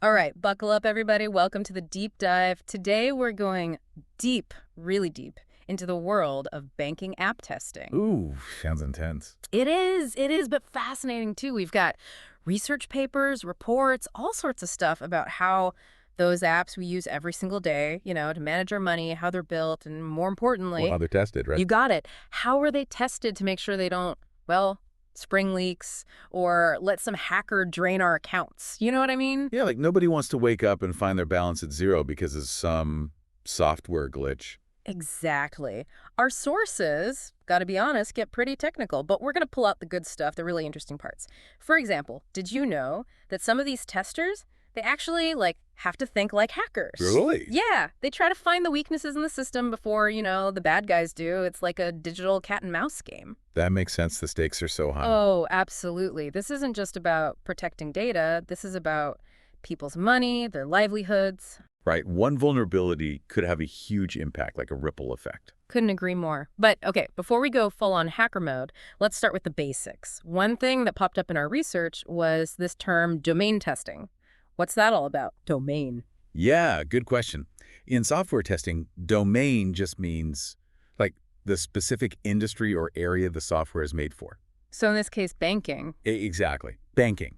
All right, buckle up, everybody. Welcome to the deep dive. Today, we're going deep, really deep, into the world of banking app testing. Ooh, sounds intense. It is, but fascinating too. We've got research papers, reports, all sorts of stuff about how those apps we use every single day, to manage our money, how they're built, and more Well, importantly, how they're tested, right? you got it. How are they tested to make sure they don't, well, spring leaks or let some hacker drain our accounts? You know what I mean? Yeah, like nobody wants to wake up and find their balance at zero because of some software glitch. Exactly. Our sources, gotta be honest, get pretty technical, but we're gonna pull out the good stuff, the really interesting parts. For example, did you know that some of these testers, they actually, have to think like hackers? Really? Yeah, they try to find the weaknesses in the system before, the bad guys do. It's like a digital cat and mouse game. That makes sense. The stakes are so high. Oh, absolutely. This isn't just about protecting data. This is about people's money, their livelihoods. Right. One vulnerability could have a huge impact, like a ripple effect. Couldn't agree more. But okay, before we go full on hacker mode, let's start with the basics. One thing that popped up in our research was this term domain testing. What's that all about? Domain. Yeah, good question. In software testing, domain just means like the specific industry or area the software is made for. So in this case, banking. Exactly. Banking.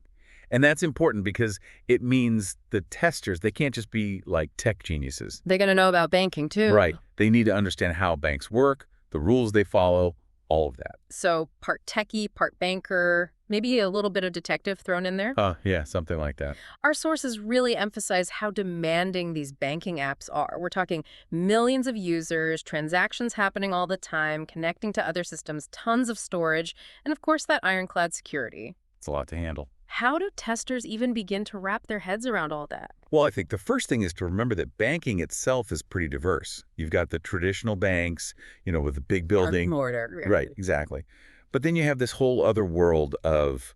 And that's important because it means the testers, they can't just be like tech geniuses. They're going to know about banking too. Right. They need to understand how banks work, the rules they follow, all of that. So part techie, part banker, maybe a little bit of detective thrown in there. Yeah, something like that. Our sources really emphasize how demanding these banking apps are. We're talking millions of users, transactions happening all the time, connecting to other systems, tons of storage, and of course that ironclad security. It's a lot to handle. How do testers even begin to wrap their heads around all that? Well, I think the first thing is to remember that banking itself is pretty diverse. You've got the traditional banks, with the big Brick and building. mortar. Right, exactly. But then you have this whole other world of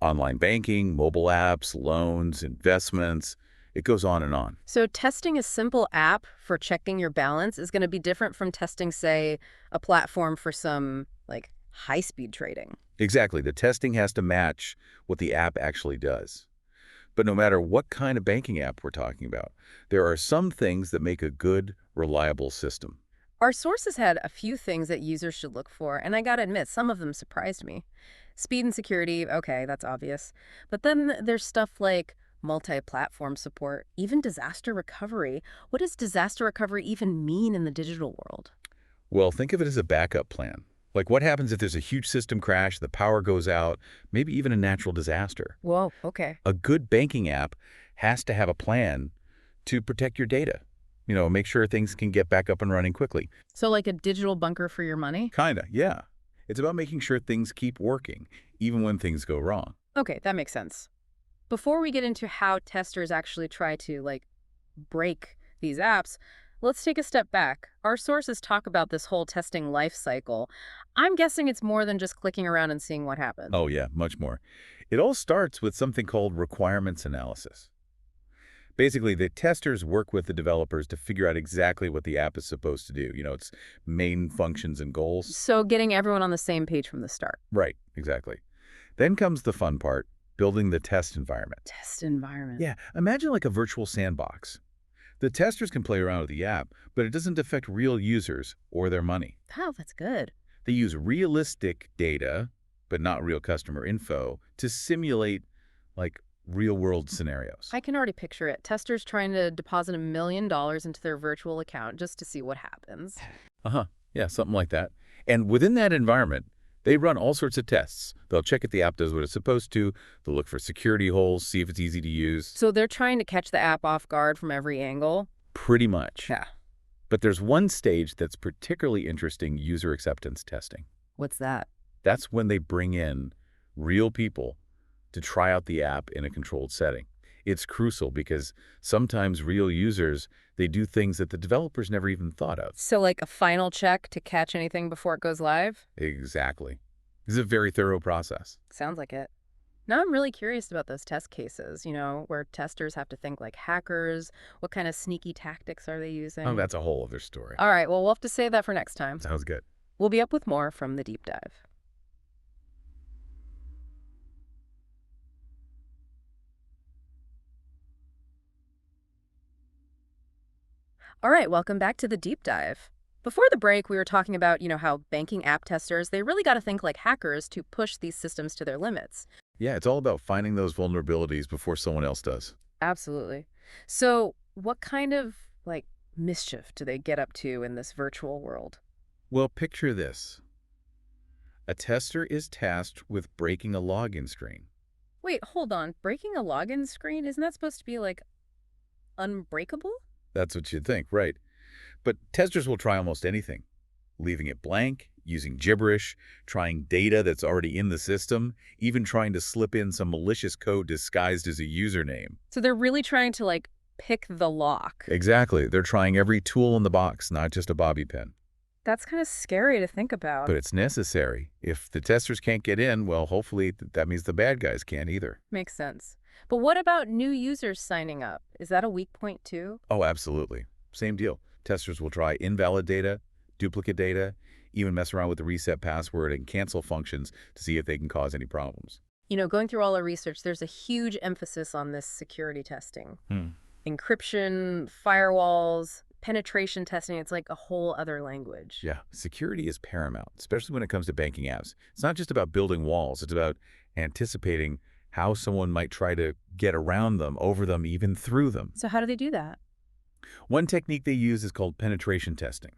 online banking, mobile apps, loans, investments. It goes on and on. So testing a simple app for checking your balance is going to be different from testing, say, a platform for some high-speed trading. Exactly. The testing has to match what the app actually does. But no matter what kind of banking app we're talking about, there are some things that make a good, reliable system. Our sources had a few things that users should look for, and I gotta admit, some of them surprised me. Speed and security, okay, that's obvious. But then there's stuff like multi-platform support, even disaster recovery. What does disaster recovery even mean in the digital world? Well, think of it as a backup plan. Like what happens if there's a huge system crash, the power goes out, maybe even a natural disaster? Whoa, okay. A good banking app has to have a plan to protect your data. Make sure things can get back up and running quickly. So like a digital bunker for your money? Kinda, yeah. It's about making sure things keep working, even when things go wrong. Okay, that makes sense. Before we get into how testers actually try to, break these apps, let's take a step back. Our sources talk about this whole testing life cycle. I'm guessing it's more than just clicking around and seeing what happens. Oh yeah, much more. It all starts with something called requirements analysis. Basically, the testers work with the developers to figure out exactly what the app is supposed to do, its main functions and goals. So getting everyone on the same page from the start. Right, exactly. Then comes the fun part, building the test environment. Test environment. Yeah, imagine like a virtual sandbox. The testers can play around with the app, but it doesn't affect real users or their money. Oh, that's good. They use realistic data, but not real customer info, to simulate like real-world scenarios. I can already picture it. Testers trying to deposit $1 million into their virtual account just to see what happens. Uh-huh. Yeah, something like that. And within that environment, they run all sorts of tests. They'll check if the app does what it's supposed to. They'll look for security holes, see if it's easy to use. So they're trying to catch the app off guard from every angle? Pretty much. Yeah. But there's one stage that's particularly interesting, user acceptance testing. What's that? That's when they bring in real people to try out the app in a controlled setting. It's crucial because sometimes real users, they do things that the developers never even thought of. So like a final check to catch anything before it goes live? Exactly. This is a very thorough process. Sounds like it. Now I'm really curious about those test cases, where testers have to think like hackers. What kind of sneaky tactics are they using? Oh, that's a whole other story. All right, well, we'll have to save that for next time. Sounds good. We'll be up with more from the deep dive. All right, welcome back to the deep dive. Before the break, we were talking about, how banking app testers, they really got to think like hackers to push these systems to their limits. Yeah, it's all about finding those vulnerabilities before someone else does. Absolutely. So, what kind of mischief do they get up to in this virtual world? Well, picture this. A tester is tasked with breaking a login screen. Wait, hold on. Breaking a login screen, isn't that supposed to be unbreakable? That's what you'd think, right? But testers will try almost anything, leaving it blank, using gibberish, trying data that's already in the system, even trying to slip in some malicious code disguised as a username. So they're really trying to pick the lock. Exactly. They're trying every tool in the box, not just a bobby pin. That's kind of scary to think about. But it's necessary. If the testers can't get in, well, hopefully that means the bad guys can't either. Makes sense. But what about new users signing up? Is that a weak point too? Oh, absolutely. Same deal. Testers will try invalid data, duplicate data, even mess around with the reset password and cancel functions to see if they can cause any problems. Going through all our research, there's a huge emphasis on this security testing. Encryption, firewalls, penetration testing, it's like a whole other language. Yeah, security is paramount, especially when it comes to banking apps. It's not just about building walls, it's about anticipating how someone might try to get around them, over them, even through them. So how do they do that? One technique they use is called penetration testing.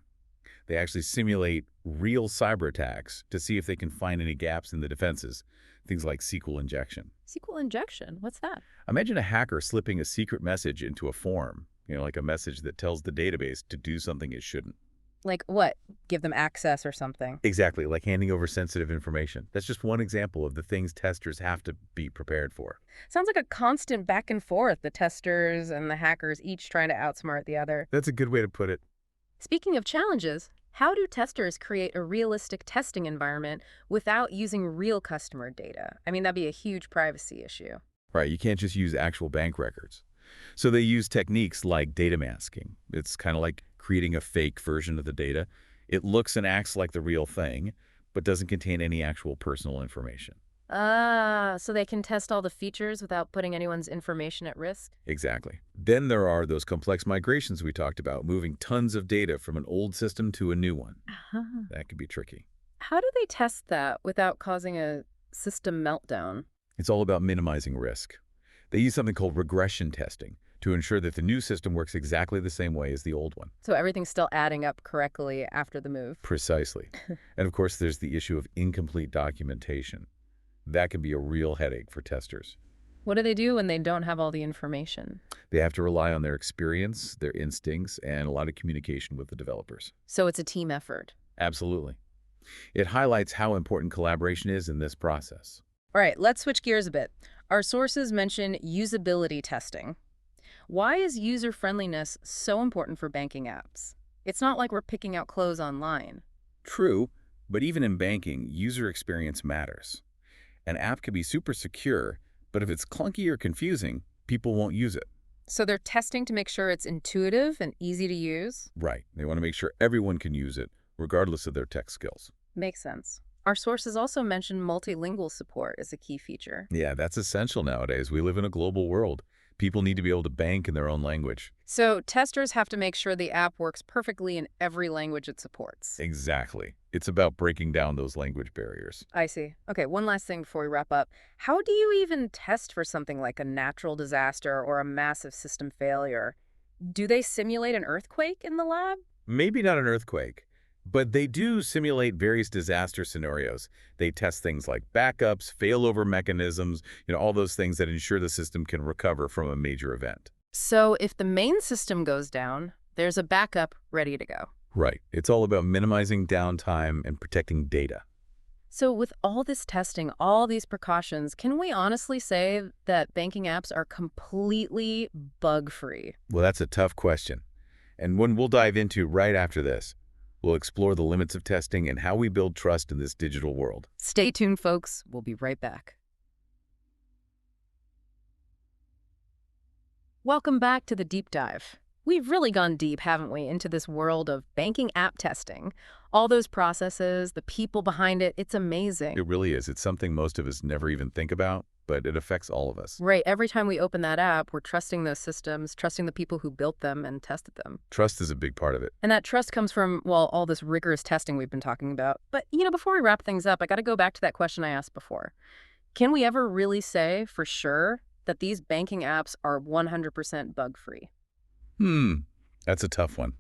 They actually simulate real cyber attacks to see if they can find any gaps in the defenses, things like SQL injection. SQL injection, what's that? Imagine a hacker slipping a secret message into a form, like a message that tells the database to do something it shouldn't. Like what? Give them access or something? Exactly, like handing over sensitive information. That's just one example of the things testers have to be prepared for. Sounds like a constant back and forth, the testers and the hackers each trying to outsmart the other. That's a good way to put it. Speaking of challenges, how do testers create a realistic testing environment without using real customer data? I mean, that'd be a huge privacy issue. Right, you can't just use actual bank records. So they use techniques like data masking. It's kind of like creating a fake version of the data. It looks and acts like the real thing, but doesn't contain any actual personal information. Ah, so they can test all the features without putting anyone's information at risk? Exactly. Then there are those complex migrations we talked about, moving tons of data from an old system to a new one. Uh-huh. That can be tricky. How do they test that without causing a system meltdown? It's all about minimizing risk. They use something called regression testing to ensure that the new system works exactly the same way as the old one. So everything's still adding up correctly after the move? Precisely. And of course, there's the issue of incomplete documentation. That can be a real headache for testers. What do they do when they don't have all the information? They have to rely on their experience, their instincts, and a lot of communication with the developers. So it's a team effort. Absolutely. It highlights how important collaboration is in this process. All right, let's switch gears a bit. Our sources mention usability testing. Why is user-friendliness so important for banking apps? It's not like we're picking out clothes online. True, but even in banking, user experience matters. An app can be super secure, but if it's clunky or confusing, people won't use it. So they're testing to make sure it's intuitive and easy to use? Right. They want to make sure everyone can use it, regardless of their tech skills. Makes sense. Our sources also mention multilingual support as a key feature. Yeah, that's essential nowadays. We live in a global world. People need to be able to bank in their own language. So testers have to make sure the app works perfectly in every language it supports. Exactly. It's about breaking down those language barriers. I see. Okay, one last thing before we wrap up. How do you even test for something like a natural disaster or a massive system failure? Do they simulate an earthquake in the lab? Maybe not an earthquake, but they do simulate various disaster scenarios. They test things like backups, failover mechanisms, all those things that ensure the system can recover from a major event. So if the main system goes down, there's a backup ready to go. Right. It's all about minimizing downtime and protecting data. So with all this testing, all these precautions, can we honestly say that banking apps are completely bug-free? Well, that's a tough question, and one we'll dive into right after this. We'll explore the limits of testing and how we build trust in this digital world. Stay tuned, folks. We'll be right back. Welcome back to the deep dive. We've really gone deep, haven't we, into this world of banking app testing. All those processes, the people behind it, it's amazing. It really is. It's something most of us never even think about, but it affects all of us. Right. Every time we open that app, we're trusting those systems, trusting the people who built them and tested them. Trust is a big part of it. And that trust comes from, well, all this rigorous testing we've been talking about. But, before we wrap things up, I got to go back to that question I asked before. Can we ever really say for sure that these banking apps are 100% bug-free? That's a tough one.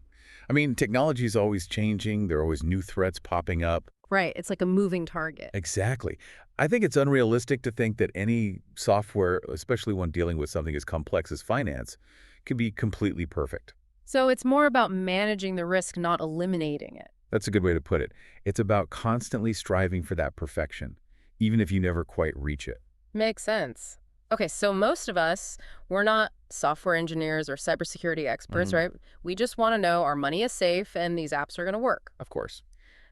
I mean, technology is always changing. There are always new threats popping up. Right. It's like a moving target. Exactly. I think it's unrealistic to think that any software, especially one dealing with something as complex as finance, can be completely perfect. So it's more about managing the risk, not eliminating it. That's a good way to put it. It's about constantly striving for that perfection, even if you never quite reach it. Makes sense. Okay, so most of us, we're not software engineers or cybersecurity experts, right? We just want to know our money is safe and these apps are going to work. Of course.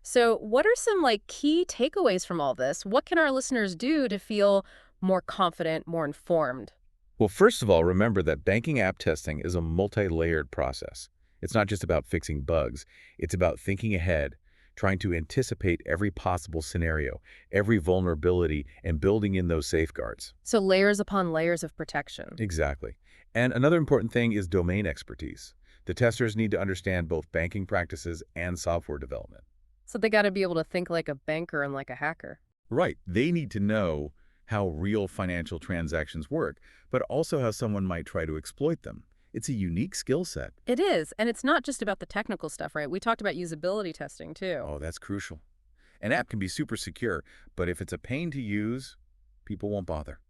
So what are some key takeaways from all this? What can our listeners do to feel more confident, more informed? Well, first of all, remember that banking app testing is a multi-layered process. It's not just about fixing bugs. It's about thinking ahead, trying to anticipate every possible scenario, every vulnerability, and building in those safeguards. So layers upon layers of protection. Exactly. And another important thing is domain expertise. The testers need to understand both banking practices and software development. So they got to be able to think like a banker and like a hacker. Right. They need to know how real financial transactions work, but also how someone might try to exploit them. It's a unique skill set. It is, and it's not just about the technical stuff, right? We talked about usability testing, too. Oh, that's crucial. An app can be super secure, but if it's a pain to use, people won't bother.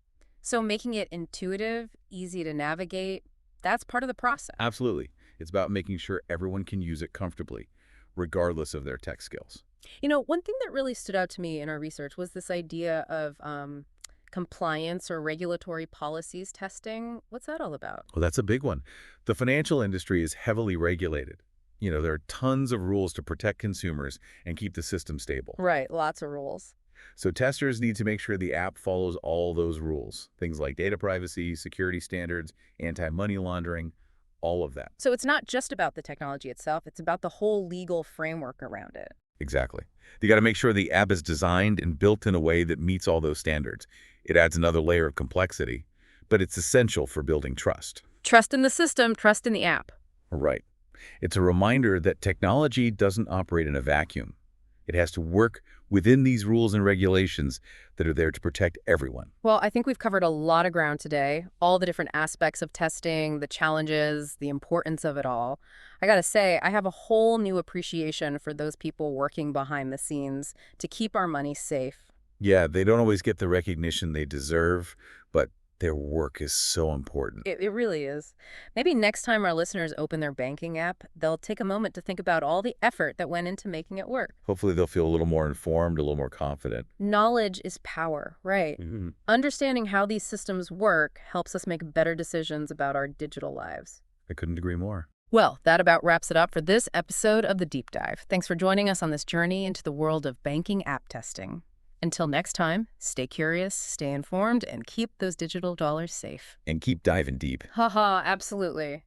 So making it intuitive, easy to navigate, that's part of the process. Absolutely. It's about making sure everyone can use it comfortably, regardless of their tech skills. One thing that really stood out to me in our research was this idea of compliance or regulatory policies testing. What's that all about? Well, that's a big one. The financial industry is heavily regulated. There are tons of rules to protect consumers and keep the system stable. Right, lots of rules. So testers need to make sure the app follows all those rules. Things like data privacy, security standards, anti-money laundering, all of that. So it's not just about the technology itself, it's about the whole legal framework around it. Exactly. You got to make sure the app is designed and built in a way that meets all those standards. It adds another layer of complexity, but it's essential for building trust. Trust in the system, trust in the app. Right. It's a reminder that technology doesn't operate in a vacuum. It has to work within these rules and regulations that are there to protect everyone. Well, I think we've covered a lot of ground today, all the different aspects of testing, the challenges, the importance of it all. I gotta say, I have a whole new appreciation for those people working behind the scenes to keep our money safe. Yeah, they don't always get the recognition they deserve, but their work is so important. It really is. Maybe next time our listeners open their banking app, they'll take a moment to think about all the effort that went into making it work. Hopefully they'll feel a little more informed, a little more confident. Knowledge is power, right? Understanding how these systems work helps us make better decisions about our digital lives. I couldn't agree more. Well, that about wraps it up for this episode of The Deep Dive. Thanks for joining us on this journey into the world of banking app testing. Until next time, stay curious, stay informed, and keep those digital dollars safe. And keep diving deep. Haha, absolutely.